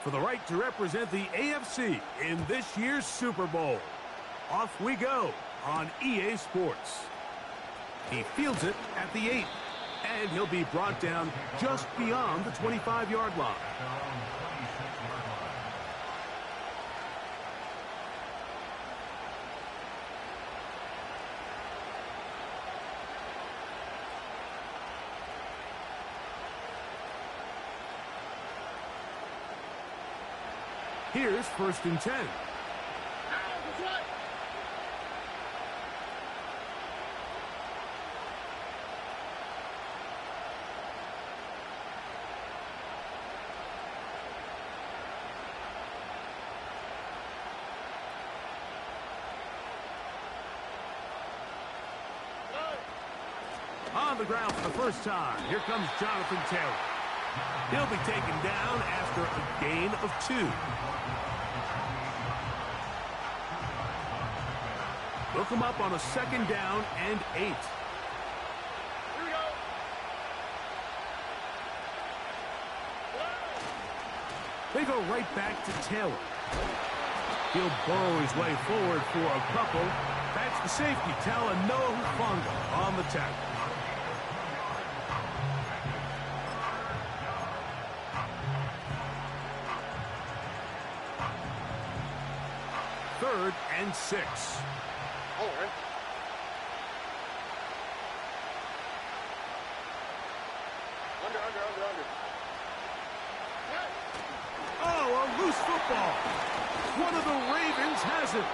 for the right to represent the AFC in this year's Super Bowl. Off we go on EA Sports. He fields it at the 8, and he'll be brought down just beyond the 25-yard line. Here's 1st and 10. On the ground for the first time. Here comes Jonathan Taylor. He'll be taken down after a gain of 2. They'll come up on a 2nd down and 8. Here we go. They go right back to Taylor. He'll burrow his way forward for a couple. That's the safety, Talanoa Hufanga on the tackle. Third and 6. Under. Oh, a loose football. One of the Ravens has it.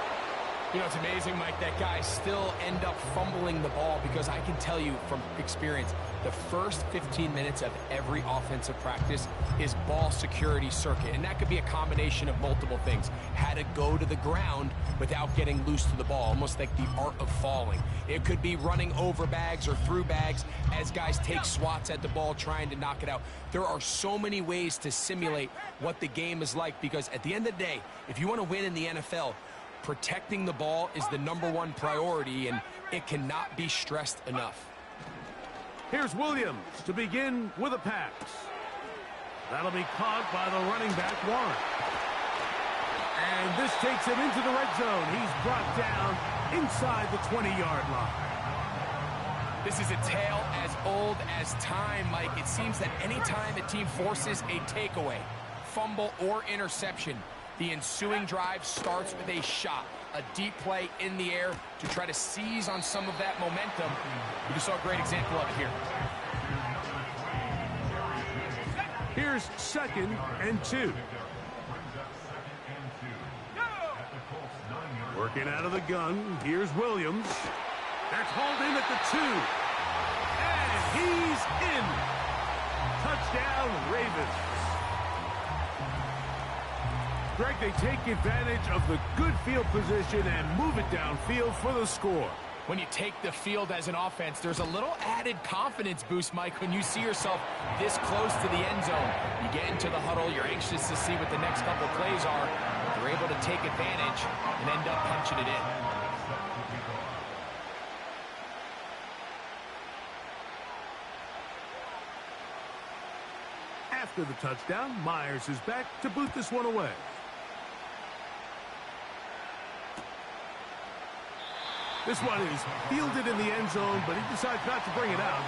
You know, it's amazing, Mike, that guys still end up fumbling the ball because I can tell you from experience, the first 15 minutes of every offensive practice is ball security circuit. And that could be a combination of multiple things. How to go to the ground without getting loose to the ball, almost like the art of falling. It could be running over bags or through bags as guys take swats at the ball trying to knock it out. There are so many ways to simulate what the game is like because at the end of the day, if you want to win in the NFL, protecting the ball is the #1 priority, and it cannot be stressed enough. Here's Williams to begin with a pass. That'll be caught by the running back, Warren. And this takes him into the red zone. He's brought down inside the 20-yard line. This is a tale as old as time, Mike. It seems that any time a team forces a takeaway, fumble, or interception, the ensuing drive starts with a shot, a deep play in the air to try to seize on some of that momentum. You saw a great example of it here. Here's 2nd and 2. Working out of the gun, here's Williams. That's hauled in at the 2. And he's in. Touchdown, Ravens. Greg, they take advantage of the good field position and move it downfield for the score. When you take the field as an offense, there's a little added confidence boost, Mike, when you see yourself this close to the end zone. You get into the huddle, you're anxious to see what the next couple plays are. They're able to take advantage and end up punching it in. After the touchdown, Myers is back to boot this one away. This one is fielded in the end zone, but he decides not to bring it out.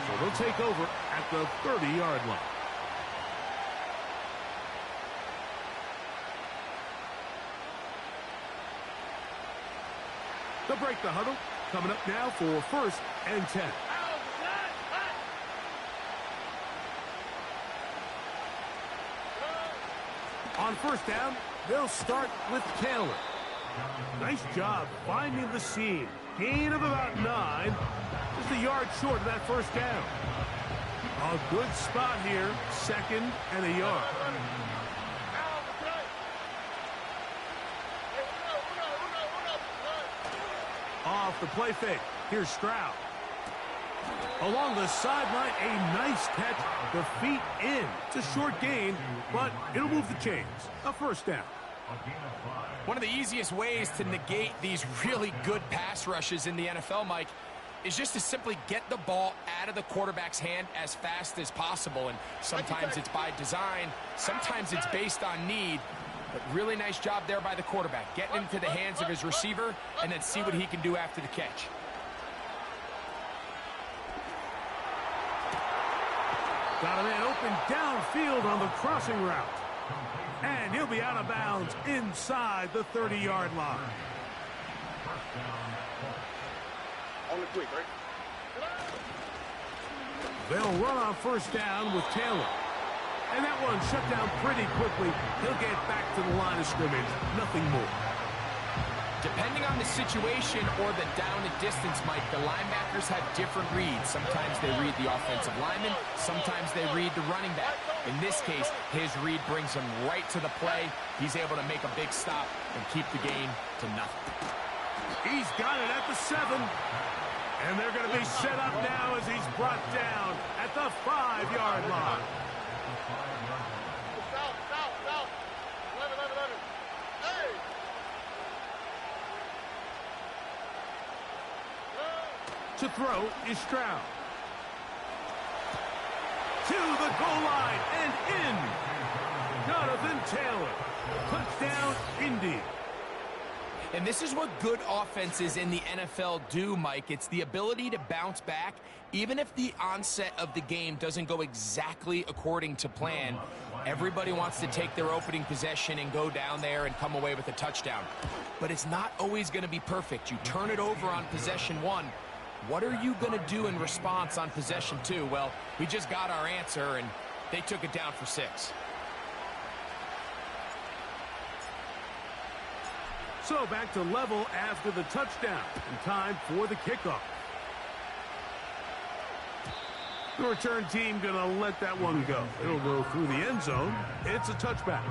So they'll take over at the 30-yard line. They'll break the huddle. Coming up now for 1st and 10. On 1st down, they'll start with Taylor. Nice job finding the seam. Gain of about 9. Just a yard short of that 1st down. A good spot here. 2nd and a yard. Off the play fake. Here's Stroud. Along the sideline, a nice catch. The feet in. It's a short gain, but it'll move the chains. A 1st down. One of the easiest ways to negate these really good pass rushes in the NFL, Mike, is just to simply get the ball out of the quarterback's hand as fast as possible. And sometimes it's by design, sometimes it's based on need. But really nice job there by the quarterback, getting into the hands of his receiver and then see what he can do after the catch. Got a man open downfield on the crossing route. And he'll be out of bounds inside the 30-yard line. On the quick, right? They'll run on first down with Taylor. And that one shut down pretty quickly. He'll get back to the line of scrimmage. Nothing more. Depending on the situation or the down and distance, Mike, the linebackers have different reads. Sometimes they read the offensive lineman. Sometimes they read the running back. In this case, his read brings him right to the play. He's able to make a big stop and keep the game to nothing. He's got it at the 7. And they're going to be set up now as he's brought down at the 5-yard line. To throw is Stroud. To the goal line and in. Jonathan Taylor. Touchdown, Indy. And this is what good offenses in the NFL do, Mike. It's the ability to bounce back, even if the onset of the game doesn't go exactly according to plan. Everybody wants to take their opening possession and go down there and come away with a touchdown. But it's not always going to be perfect. You turn it over on possession 1. What are you going to do in response on possession 2? Well, we just got our answer, and they took it down for 6. So back to level after the touchdown, and time for the kickoff. The return team going to let that one go. It'll go through the end zone. It's a touchback.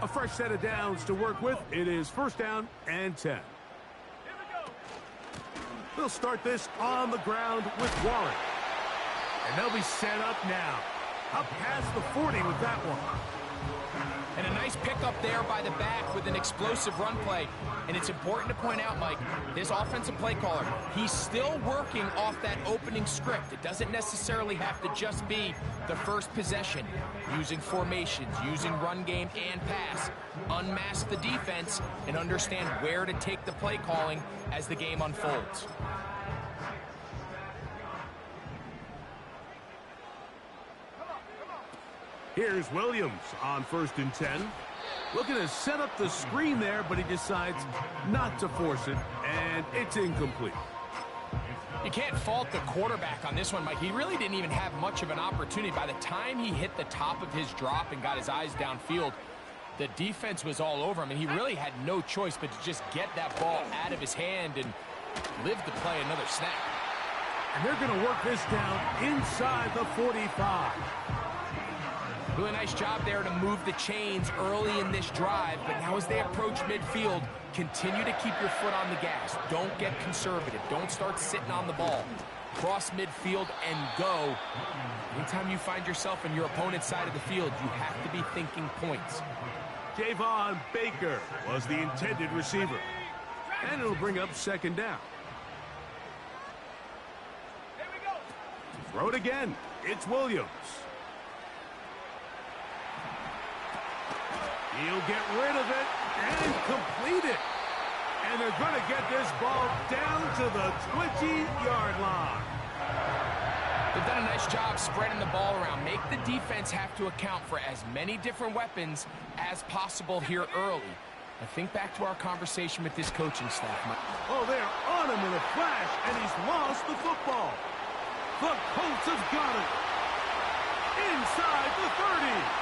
A fresh set of downs to work with. It is first down and 10. They'll start this on the ground with Warren. And they'll be set up now. Up past the 40 with that one. And a nice pickup there by the back with an explosive run play. And it's important to point out, Mike, this offensive play caller, he's still working off that opening script. It doesn't necessarily have to just be the first possession. Using formations, using run game and pass. Unmask the defense and understand where to take the play calling as the game unfolds. Here's Williams on first and 10. Looking to set up the screen there, but he decides not to force it, and it's incomplete. You can't fault the quarterback on this one, Mike. He really didn't even have much of an opportunity. By the time he hit the top of his drop and got his eyes downfield, the defense was all over him, and he really had no choice but to just get that ball out of his hand and live to play another snap. And they're going to work this down inside the 45. Really nice job there to move the chains early in this drive, but now as they approach midfield, continue to keep your foot on the gas. Don't get conservative. Don't start sitting on the ball. Cross midfield and go. Anytime you find yourself on your opponent's side of the field, you have to be thinking points. Javon Baker was the intended receiver. And it'll bring up second down. Throw it again. It's Williams. He'll get rid of it and complete it. And they're going to get this ball down to the 20-yard line. They've done a nice job spreading the ball around. Make the defense have to account for as many different weapons as possible here early. I think back to our conversation with this coaching staff. Oh, they're on him in a flash, and he's lost the football. The Colts have got it. Inside the 30.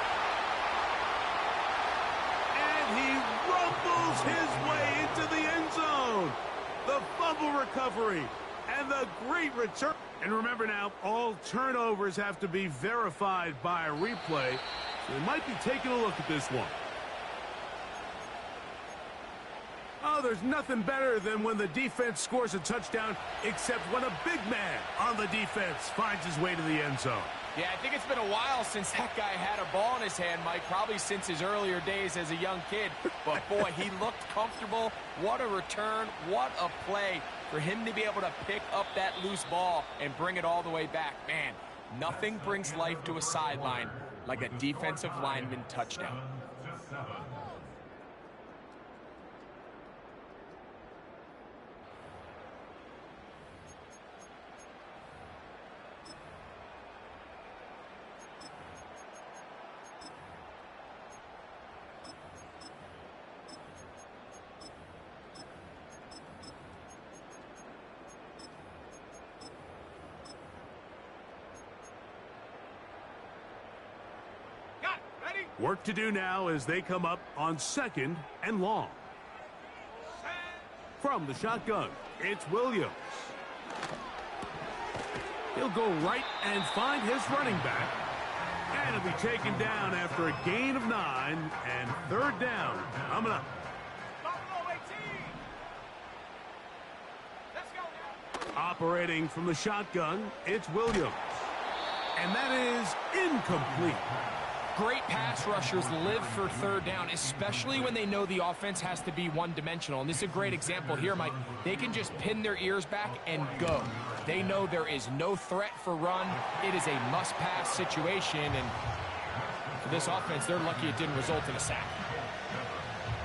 He rumbles his way into the end zone. The fumble recovery and the great return. And remember now, all turnovers have to be verified by a replay. So we might be taking a look at this one. Oh, there's nothing better than when the defense scores a touchdown, except when a big man on the defense finds his way to the end zone. Yeah, I think it's been a while since that guy had a ball in his hand, Mike, probably since his earlier days as a young kid. But, boy, he looked comfortable. What a return. What a play for him to be able to pick up that loose ball and bring it all the way back. Man, nothing brings life to a sideline like a defensive lineman touchdown. Work to do now as they come up on 2nd and long. From the shotgun, it's Williams. He'll go right and find his running back. And he'll be taken down after a gain of 9 and 3rd down. Coming up. Operating from the shotgun, it's Williams. And that is incomplete. Great pass rushers live for 3rd down, especially when they know the offense has to be one-dimensional. And this is a great example here, Mike. They can just pin their ears back and go. They know there is no threat for run. It is a must-pass situation. And for this offense, they're lucky it didn't result in a sack.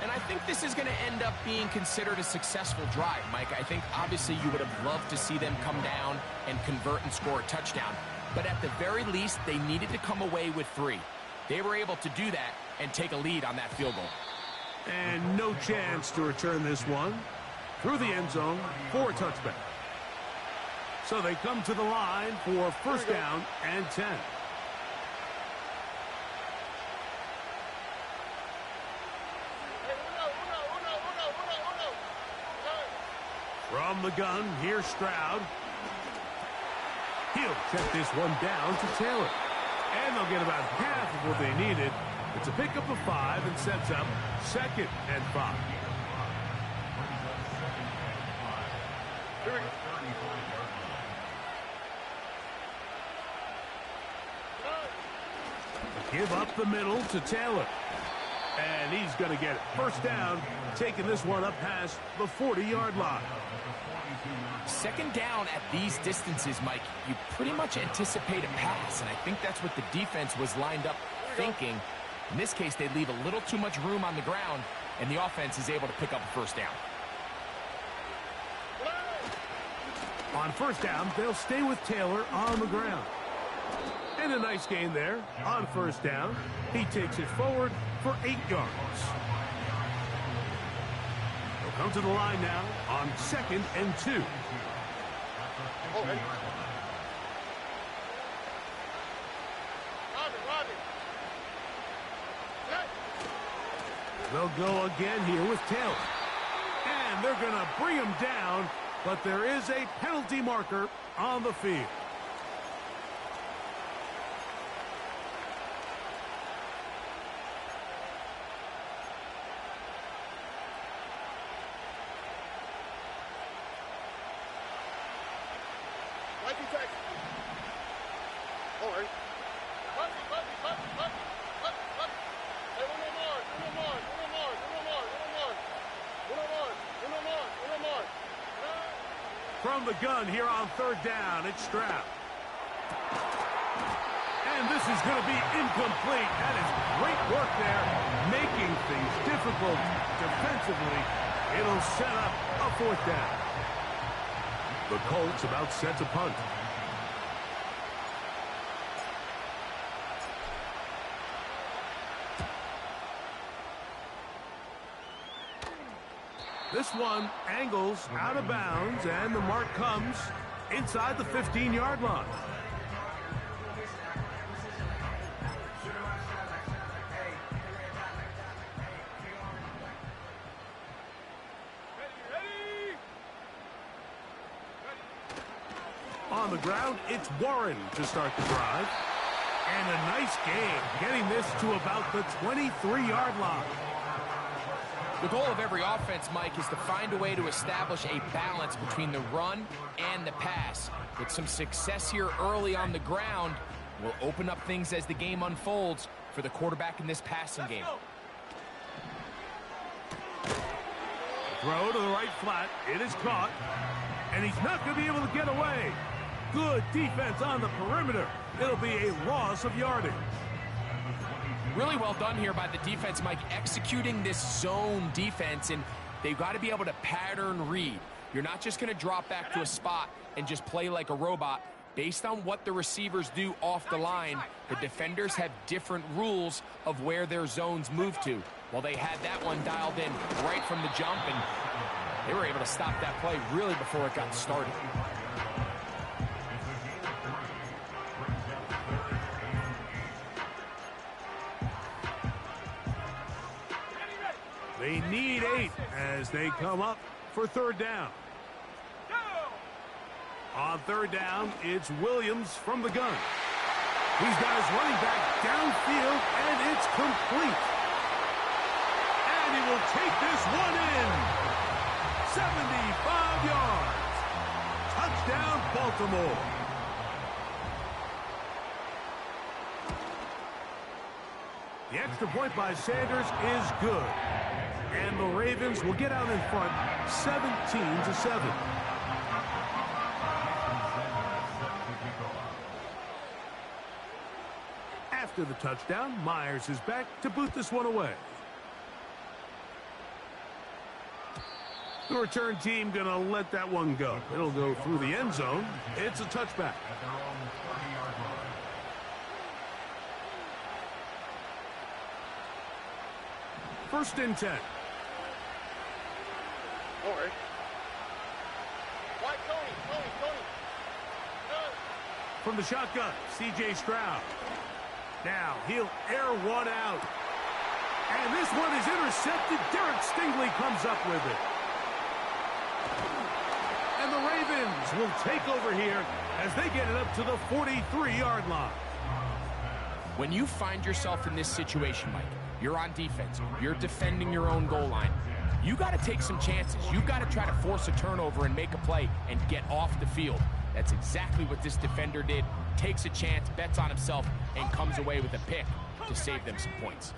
And I think this is going to end up being considered a successful drive, Mike. I think obviously you would have loved to see them come down and convert and score a touchdown. But at the very least, they needed to come away with 3. They were able to do that and take a lead on that field goal. And no chance to return this one through the end zone for a touchback. So they come to the line for 1st down and 10. From the gun, here's Stroud. He'll check this one down to Taylor. And they'll get about half of what they needed. It's a pickup of 5 and sets up 2nd and 5. Give up the middle to Taylor. And he's going to get it. 1st down, taking this one up past the 40-yard line. 2nd down at these distances, Mike, you pretty much anticipate a pass, and I think that's what the defense was lined up thinking. In this case, they leave a little too much room on the ground, and the offense is able to pick up a 1st down. On 1st down, they'll stay with Taylor on the ground. And a nice gain there on 1st down. He takes it forward for 8 yards. They'll come to the line now on 2nd and 2. They'll go again here with Taylor. And they're going to bring him down, but there is a penalty marker on the field. From the gun here on 3rd down, it's Stroud. And this is going to be incomplete. That is great work there, making things difficult defensively. It'll set up a 4th down. The Colts about set to punt. This one angles out of bounds, and the mark comes inside the 15-yard line. On the ground, it's Warren to start the drive. And a nice game, getting this to about the 23-yard line. The goal of every offense, Mike, is to find a way to establish a balance between the run and the pass. With some success here early on the ground, will open up things as the game unfolds for the quarterback in this passing game. Throw to the right flat. It is caught. And he's not going to be able to get away. Good defense on the perimeter. It'll be a loss of yardage. Really well done here by the defense, Mike, executing this zone defense, and they've got to be able to pattern read. You're not just going to drop back to a spot and just play like a robot. Based on what the receivers do off the line, the defenders have different rules of where their zones move to. Well, they had that one dialed in right from the jump, and they were able to stop that play really before it got started. They need 8 as they come up for third down. On third down, it's Williams from the gun. He's got his running back downfield, and it's complete. And he will take this one in. 75 yards. Touchdown, Baltimore. The extra point by Sanders is good. And the Ravens will get out in front 17-7. After the touchdown, Myers is back to boot this one away. The return team going to let that one go. It'll go through the end zone. It's a touchback. First and 10. All right. Why, Tony. From the shotgun, C.J. Stroud. Now he'll air one out. And this one is intercepted. Derek Stingley comes up with it. And the Ravens will take over here as they get it up to the 43-yard line. When you find yourself in this situation, Mike, you're on defense, you're defending your own goal line, you got to take some chances. You've got to try to force a turnover and make a play and get off the field. That's exactly what this defender did. Takes a chance, bets on himself, and comes away with a pick to save them some points.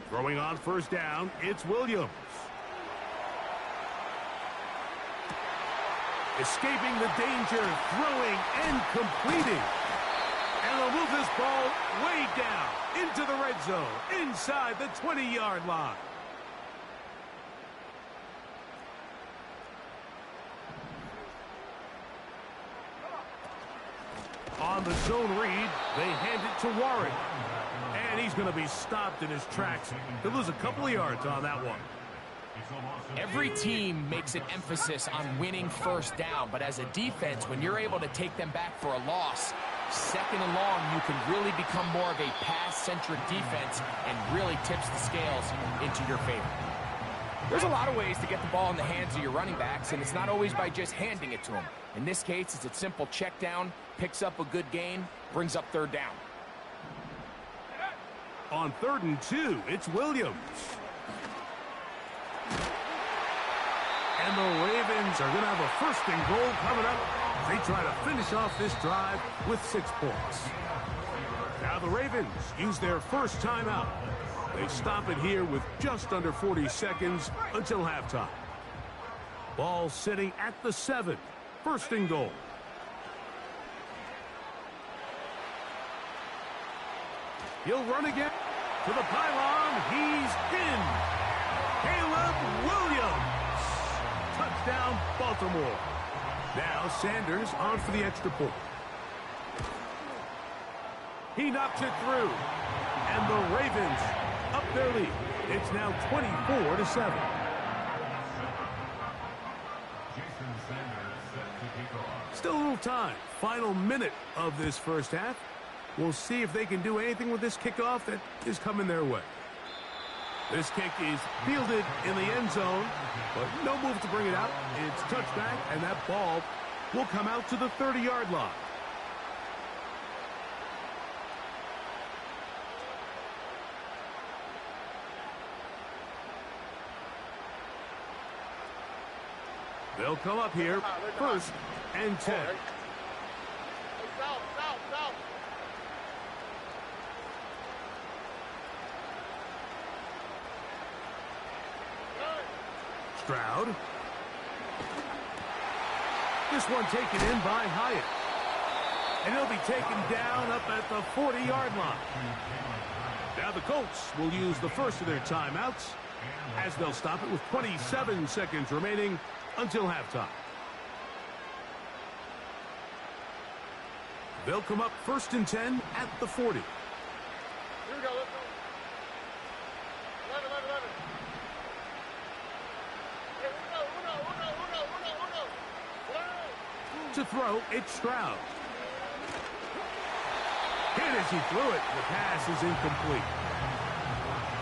Throwing on first down, it's Williams. Escaping the danger, throwing and completing. And they'll move this ball way down into the red zone, inside the 20-yard line. On the zone read, they hand it to Warren. And he's going to be stopped in his tracks. He'll lose a couple of yards on that one. Every team makes an emphasis on winning first down, but as a defense, when you're able to take them back for a loss, second and long, you can really become more of a pass-centric defense and really tips the scales into your favor. There's a lot of ways to get the ball in the hands of your running backs, and it's not always by just handing it to them. In this case, it's a simple check down, picks up a good gain, brings up third down. On 3rd and 2, it's Williams. And the Ravens are going to have a 1st and goal coming up. They try to finish off this drive with 6 points. Now the Ravens use their first timeout. They stop it here with just under 40 seconds until halftime. Ball sitting at the 7. 1st and goal. He'll run again to the pylon. He's in. Caleb Williams. Touchdown, Baltimore. Now Sanders on for the extra point. He knocks it through. And the Ravens up their lead. It's now 24-7. Still a little time. Final minute of this first half. We'll see if they can do anything with this kickoff that is coming their way. This kick is fielded in the end zone, but no move to bring it out. It's touchback, and that ball will come out to the 30-yard line. They'll come up here, first and 10. Stroud. This one taken in by Hyatt. And he'll be taken down up at the 40-yard line. Now the Colts will use the first of their timeouts as they'll stop it with 27 seconds remaining until halftime. They'll come up first and 10 at the 40. Here we go, let's go. 11. Hey, uno. To throw, it's Stroud. Hit as he threw it. The pass is incomplete.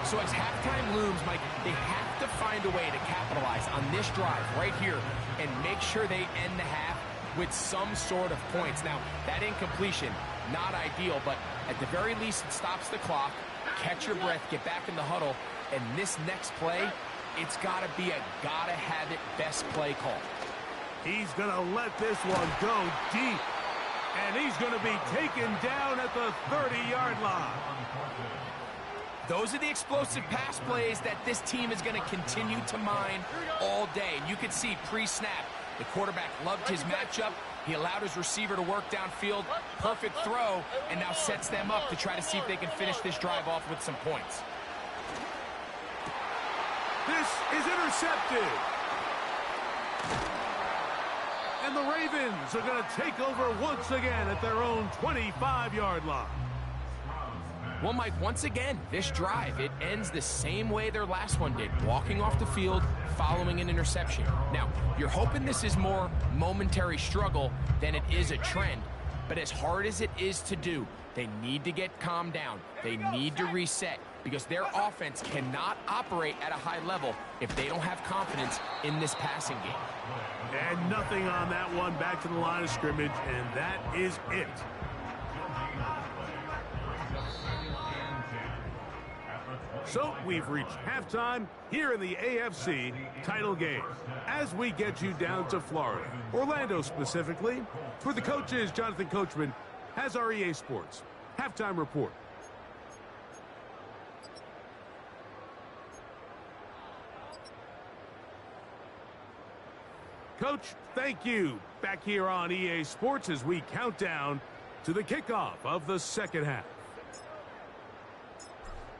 So as halftime looms, Mike, they have to find a way to capitalize on this drive right here and make sure they end the half with some sort of points. Now, that incompletion, not ideal, but at the very least, it stops the clock. Catch your breath, get back in the huddle, and this next play, it's got to be a gotta-have-it best play call. He's going to let this one go deep. And he's going to be taken down at the 30-yard line. Those are the explosive pass plays that this team is going to continue to mine all day. And you can see pre-snap, the quarterback loved his matchup. He allowed his receiver to work downfield. Perfect throw, and now sets them up to try to see if they can finish this drive off with some points. This is intercepted. And the Ravens are going to take over once again at their own 25-yard line. Well, Mike, once again, this drive, it ends the same way their last one did, walking off the field, following an interception. Now, you're hoping this is more momentary struggle than it is a trend, but as hard as it is to do, they need to get calmed down. They need to reset because their offense cannot operate at a high level if they don't have confidence in this passing game. And nothing on that one, back to the line of scrimmage, and that is it. So we've reached halftime here in the AFC title game as we get you down to Florida, Orlando specifically. For the coaches, Jonathan Coachman has our EA Sports halftime report. Coach, thank you. Back here on EA Sports as we count down to the kickoff of the second half.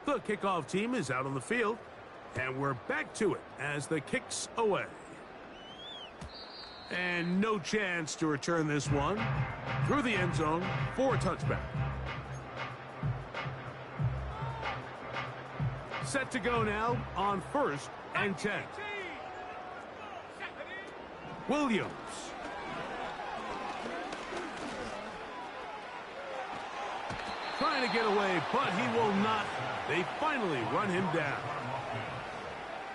The kickoff team is out on the field, and we're back to it as the kick's away. And no chance to return this one through the end zone for a touchback. Set to go now on first and 10. Williams. Trying to get away, but he will not. They finally run him down.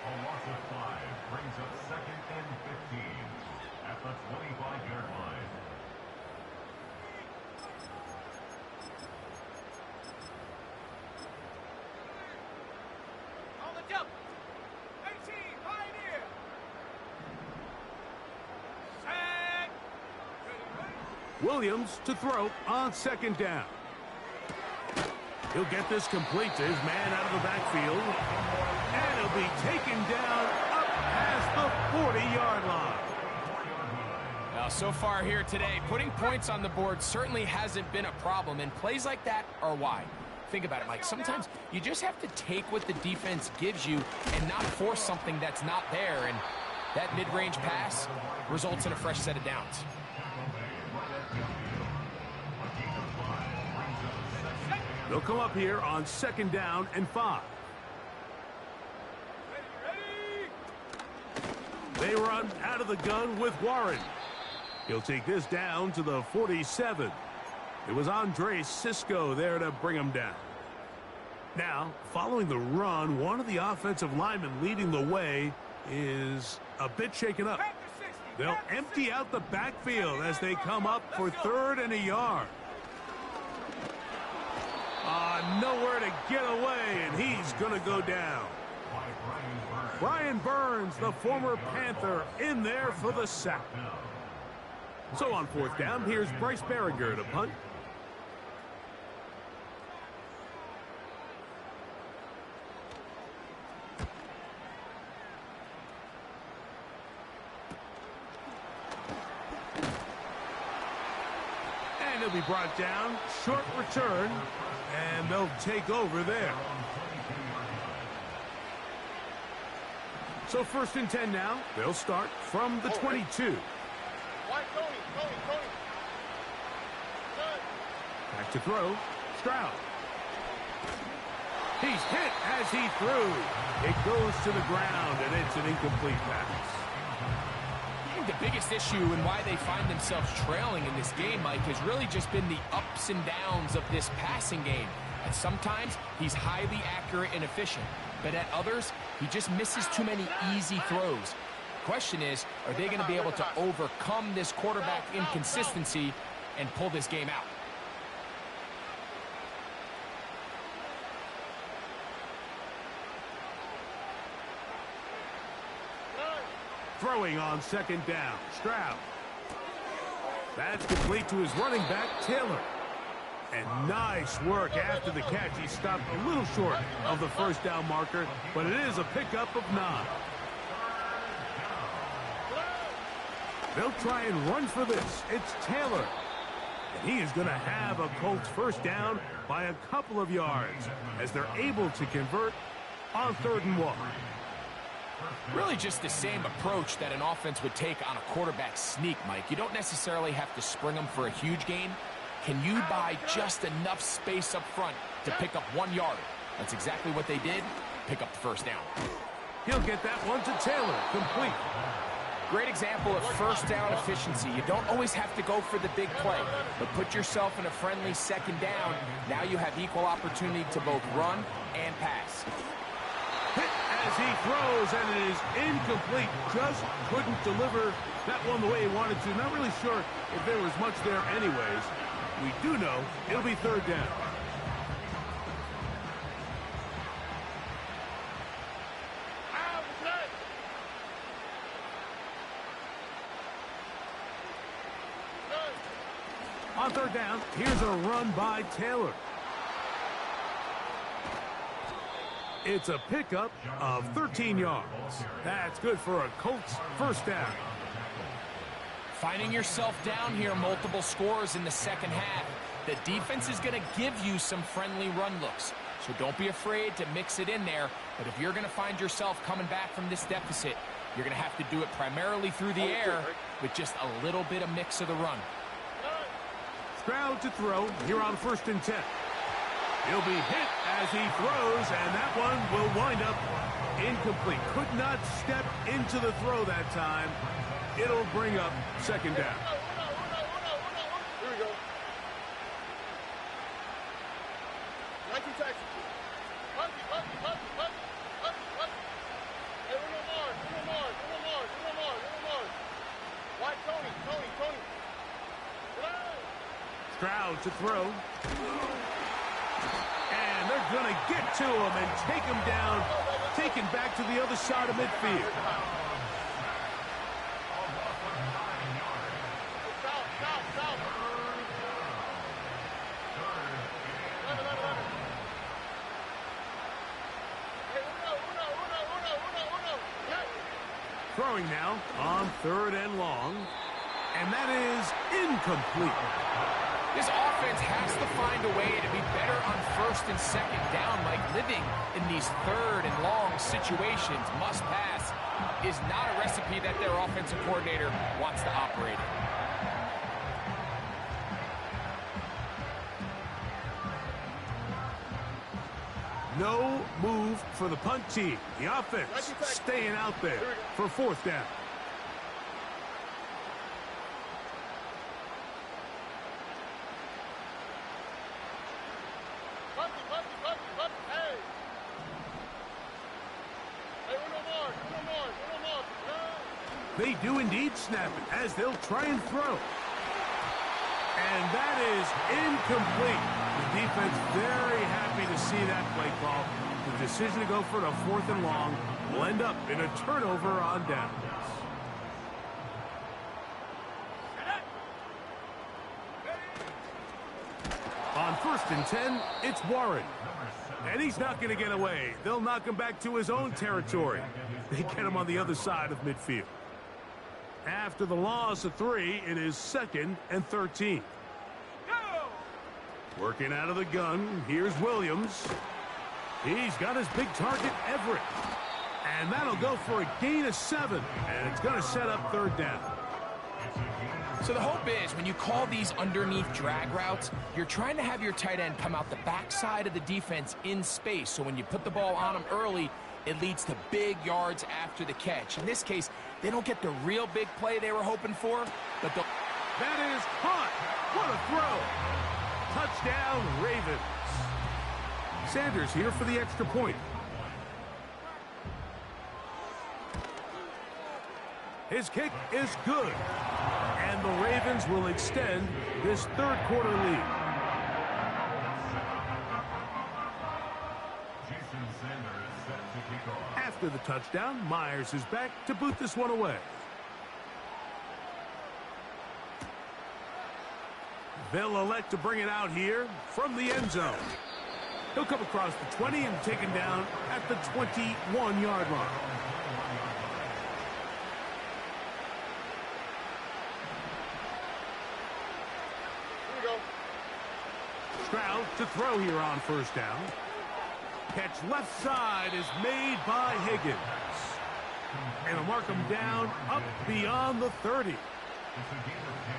A loss of 5 brings up second and 15 at the 25-yard line. On the jump. 18, Pioneer. Set. Williams to throw on second down. He'll get this complete to his man out of the backfield. And he'll be taken down up past the 40-yard line. Now, so far here today, putting points on the board certainly hasn't been a problem, and plays like that are why. Think about it, Mike. Sometimes you just have to take what the defense gives you and not force something that's not there, and that mid-range pass results in a fresh set of downs. They'll come up here on second down and 5. They run out of the gun with Warren. He'll take this down to the 47. It was Andre Cisco there to bring him down. Now, following the run, one of the offensive linemen leading the way is a bit shaken up. They'll empty out the backfield as they come up for third and a yard. Nowhere to get away, and he's going to go down. Brian Burns, the former Panther, in there for the sack. So on fourth down, here's Bryce Berringer to punt. And he'll be brought down. Short return. And they'll take over there. So first and 10 now. They'll start from the 22. Back to throw. Stroud. He's hit as he threw. It goes to the ground, and it's an incomplete pass. I think the biggest issue and why they find themselves trailing in this game, Mike, has really just been the ups and downs of this passing game. And sometimes he's highly accurate and efficient, but at others, he just misses too many easy throws. The question is, are they going to be able to overcome this quarterback inconsistency and pull this game out? Throwing on second down. Stroud. That's complete to his running back, Taylor. And nice work after the catch. He stopped a little short of the first down marker, but it is a pickup of 9. They'll try and run for this. It's Taylor. And he is going to have a Colts first down by a couple of yards as they're able to convert on 3rd and 1. Really just the same approach that an offense would take on a quarterback sneak, Mike. You don't necessarily have to spring them for a huge gain. Can you buy just enough space up front to pick up 1 yard? That's exactly what they did. Pick up the first down. He'll get that one to Taylor. Complete. Great example of first down efficiency. You don't always have to go for the big play, but put yourself in a friendly second down. Now you have equal opportunity to both run and pass. Hit as he throws, and it is incomplete. Just couldn't deliver that one the way he wanted to. Not really sure if there was much there anyways. We do know it'll be 3rd down. On 3rd down, here's a run by Taylor. It's a pickup of 13 yards. That's good for a Colts first down. Finding yourself down here, multiple scores in the second half. The defense is going to give you some friendly run looks, so don't be afraid to mix it in there. But if you're going to find yourself coming back from this deficit, you're going to have to do it primarily through the air with just a little bit of mix of the run. Stroud to throw here on 1st and 10. He'll be hit as he throws, and that one will wind up incomplete. Could not step into the throw that time. It'll bring up 2nd down. Here we go. 19 taxes. Hey, Uno Mars. Why, Tony. Stroud to throw. And they're going to get to him and take him down, taken back to the other side of midfield. Throwing now on 3rd and long, and that is incomplete. This offense has to find a way to be better on 1st and 2nd down, like living in these 3rd and long situations. Must pass is not a recipe that their offensive coordinator wants to operate in. No move for the punt team. The offense staying out there for 4th down. They do indeed snap it as they'll try and throw. And that is incomplete. The defense very happy to see that play call. The decision to go for the 4th and long will end up in a turnover on downs. On 1st and 10, it's Warren. And he's not going to get away. They'll knock him back to his own territory. They get him on the other side of midfield. After the loss of 3, it is 2nd and 13. Working out of the gun, here's Williams. He's got his big target, Everett. And that'll go for a gain of 7. And it's going to set up 3rd down. So the hope is when you call these underneath drag routes, you're trying to have your tight end come out the backside of the defense in space. So when you put the ball on him early, it leads to big yards after the catch. In this case, they don't get the real big play they were hoping for, but the... That is caught. What a throw. Touchdown, Ravens. Sanders here for the extra point. His kick is good. And the Ravens will extend this 3rd quarter lead. After the touchdown, Myers is back to boot this one away. They'll elect to bring it out here from the end zone. He'll come across the 20 and taken down at the 21-yard line. Stroud to throw here on 1st down. Catch left side is made by Higgins. And he'll mark him down up beyond the 30.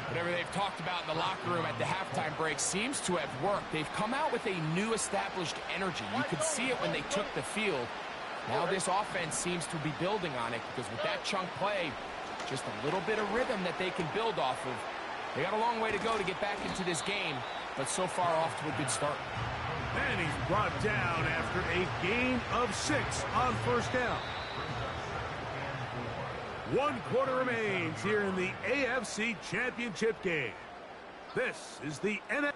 Whatever they've talked about in the locker room at the halftime break seems to have worked. They've come out with a new established energy. You could see it when they took the field. Now this offense seems to be building on it because with that chunk play, just a little bit of rhythm that they can build off of. They got a long way to go to get back into this game, but so far off to a good start. And he's brought down after a gain of 6 on 1st down. 1 quarter remains here in the AFC Championship game. This is the NFL.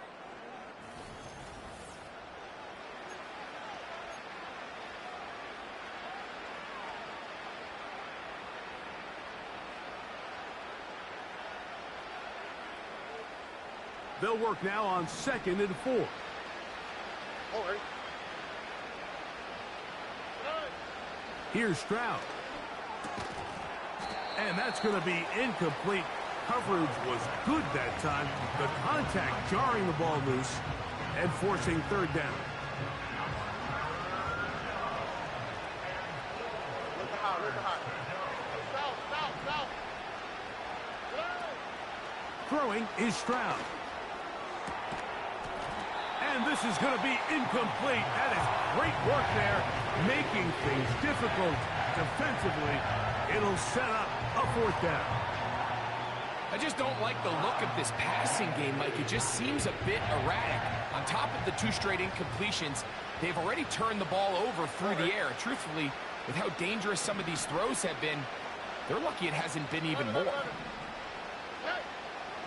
They'll work now on 2nd and 4. All right. Here's Stroud. And that's going to be incomplete. Coverage was good that time. The contact jarring the ball loose and forcing 3rd down. Throwing is Stroud. And this is going to be incomplete. That is great work there, making things difficult defensively. It'll set up a 4th down. I just don't like the look of this passing game, Mike. It just seems a bit erratic. On top of the 2 straight incompletions, they've already turned the ball over through the air. Truthfully, with how dangerous some of these throws have been, they're lucky it hasn't been even more.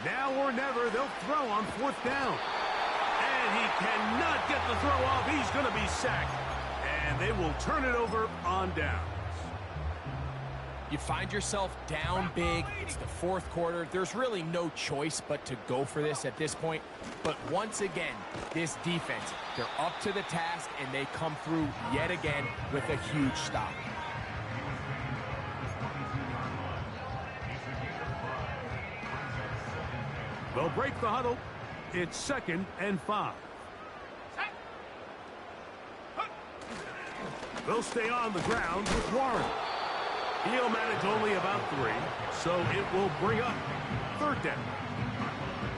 Now or never, they'll throw on 4th down. And he cannot get the throw off. He's going to be sacked. And they will turn it over on downs. You find yourself down big. It's the 4th quarter. There's really no choice but to go for this at this point. But once again, this defense, they're up to the task, and they come through yet again with a huge stop. They'll break the huddle. It's 2nd and 5. They'll stay on the ground with Warren. He'll manage only about 3, so it will bring up 3rd down.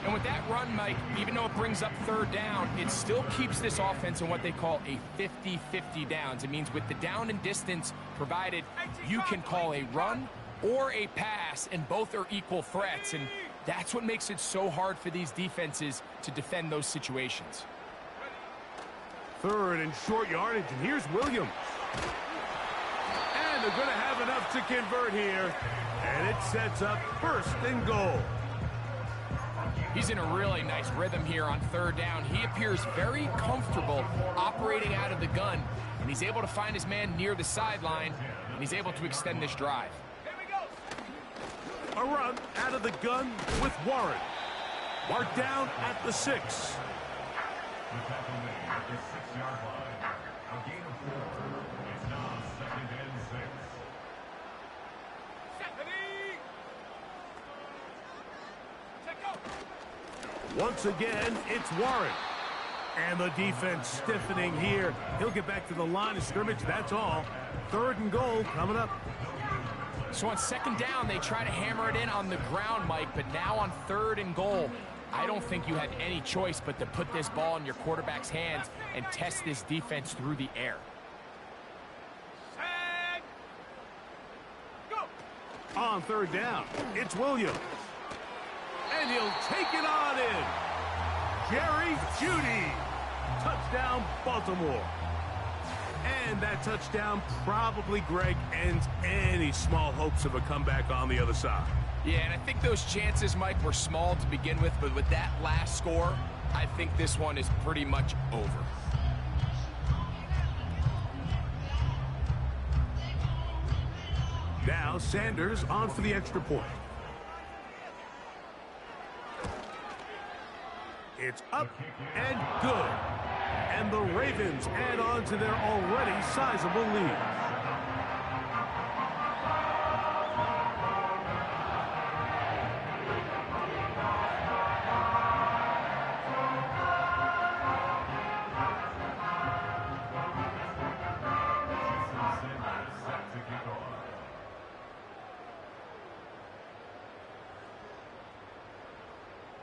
And with that run, Mike, even though it brings up 3rd down, it still keeps this offense in what they call a 50-50 downs. It means with the down and distance provided, you can call a run or a pass, and both are equal threats. And that's what makes it so hard for these defenses to defend those situations. 3rd and short yardage, and here's Williams. And they're going to have enough to convert here, and it sets up 1st and goal. He's in a really nice rhythm here on third down. He appears very comfortable operating out of the gun, and he's able to find his man near the sideline, and he's able to extend this drive. A run out of the gun with Warren. Marked down at the 6. The tackle made at the 6-yard line. A gain of 4. It's now 2nd and 6. Once again, it's Warren. And the defense stiffening here. He'll get back to the line of scrimmage, that's all. 3rd and goal coming up. So on 2nd down, they try to hammer it in on the ground, Mike, but now on 3rd and goal, I don't think you had any choice but to put this ball in your quarterback's hands and test this defense through the air. On 3rd down, it's Williams. And he'll take it on in. Jerry Jeudy. Touchdown, Baltimore. And that touchdown probably, Greg, ends any small hopes of a comeback on the other side. Yeah, and I think those chances, Mike, were small to begin with, but with that last score, I think this one is pretty much over. Now Sanders on for the extra point. It's up and good. And the Ravens add on to their already sizable lead.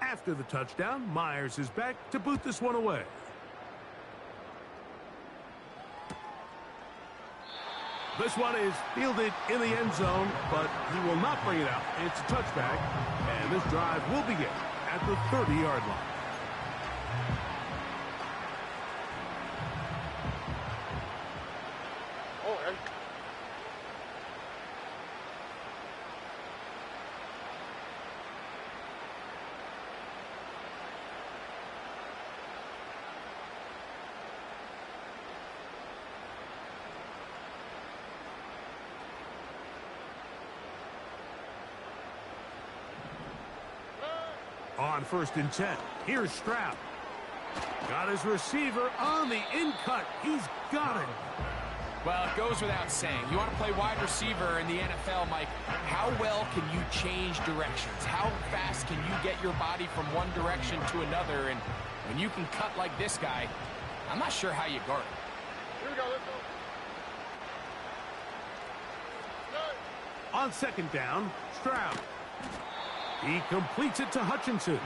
After the touchdown, Myers is back to boot this one away. This one is fielded in the end zone, but he will not bring it out. It's a touchback, and this drive will begin at the 30-yard line. On 1st and 10, here's Stroud. Got his receiver on the in-cut. He's got it. Well, it goes without saying. You want to play wide receiver in the NFL, Mike, how well can you change directions? How fast can you get your body from one direction to another? And when you can cut like this guy, I'm not sure how you guard it. Here we go, let's go. On 2nd down, Stroud. He completes it to Hutchinson.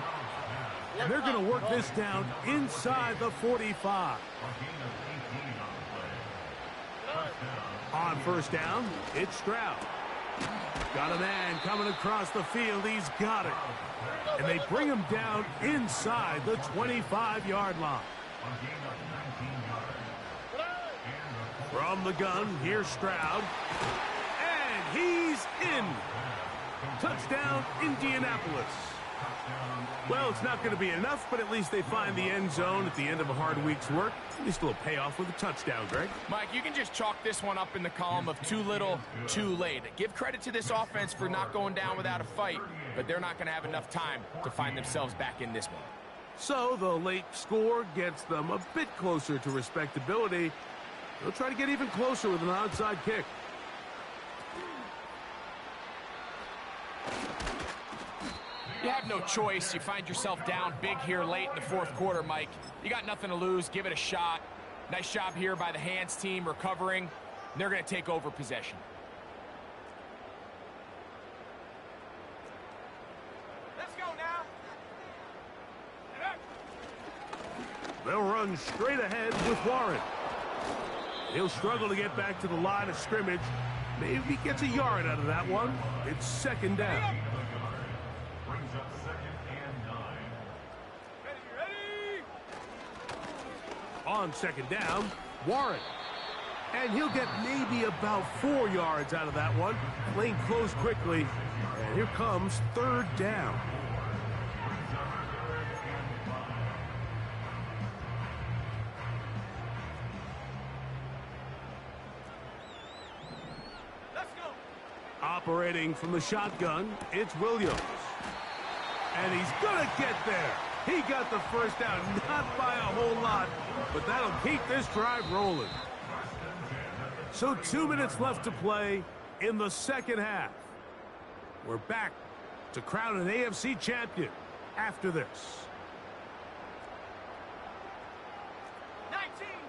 And they're going to work this down inside the 45. On 1st down, it's Stroud. Got a man coming across the field. He's got it. And they bring him down inside the 25-yard line. From the gun, here's Stroud. And he's in. Touchdown, Indianapolis. Well, it's not going to be enough, but at least they find the end zone at the end of a hard week's work. At least a little payoff with a touchdown, Greg. Mike, you can just chalk this one up in the column of too little, too late. Give credit to this offense for not going down without a fight, but they're not going to have enough time to find themselves back in this one. So the late score gets them a bit closer to respectability. They'll try to get even closer with an onside kick. You have no choice. You find yourself down big here late in the 4th quarter, Mike. You got nothing to lose. Give it a shot. Nice job here by the hands team recovering. They're going to take over possession. Let's go now. They'll run straight ahead with Warren. He'll struggle to get back to the line of scrimmage. Maybe he gets a yard out of that one. It's 2nd down. Brings up 2nd and 9. Ready. On 2nd down, Warren. And he'll get maybe about 4 yards out of that one. Lane closed quickly. And here comes 3rd down. Operating from the shotgun, it's Williams. And he's going to get there. He got the first down, not by a whole lot, but that'll keep this drive rolling. So 2 minutes left to play in the second half. We're back to crown an AFC champion after this. 19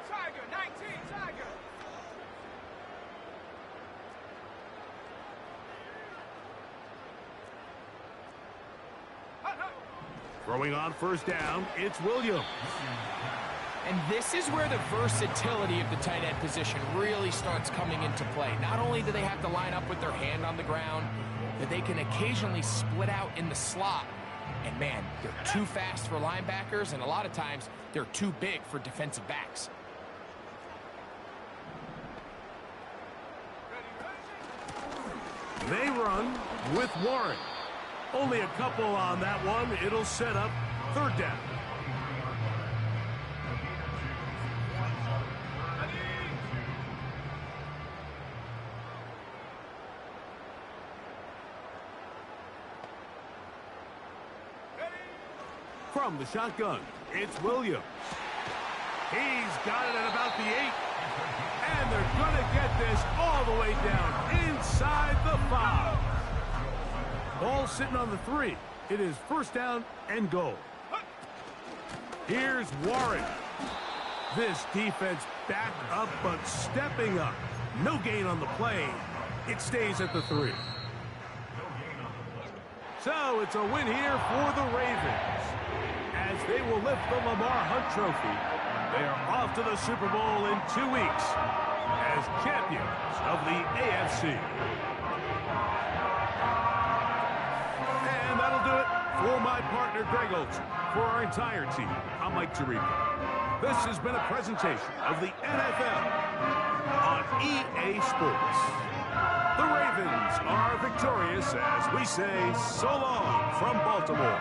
Tiger, 19 Tiger. Throwing on first down, it's Williams. And this is where the versatility of the tight end position really starts coming into play. Not only do they have to line up with their hand on the ground, but they can occasionally split out in the slot. And man, they're too fast for linebackers, and a lot of times they're too big for defensive backs. They run with Warren. Only a couple on that one. It'll set up third down. From the shotgun, it's Williams. He's got it at about the 8. And they're going to get this all the way down inside the 5. Ball sitting on the 3. It is first down and goal. Here's Warren. This defense back up but stepping up. No gain on the play. It stays at the 3. So it's a win here for the Ravens, as they will lift the Lamar Hunt Trophy. They are off to the Super Bowl in 2 weeks as champions of the AFC. And that'll do it for my partner, Greg Olson. For our entire team, I'm Mike Tirico. This has been a presentation of the NFL on EA Sports. The Ravens are victorious as we say so long from Baltimore.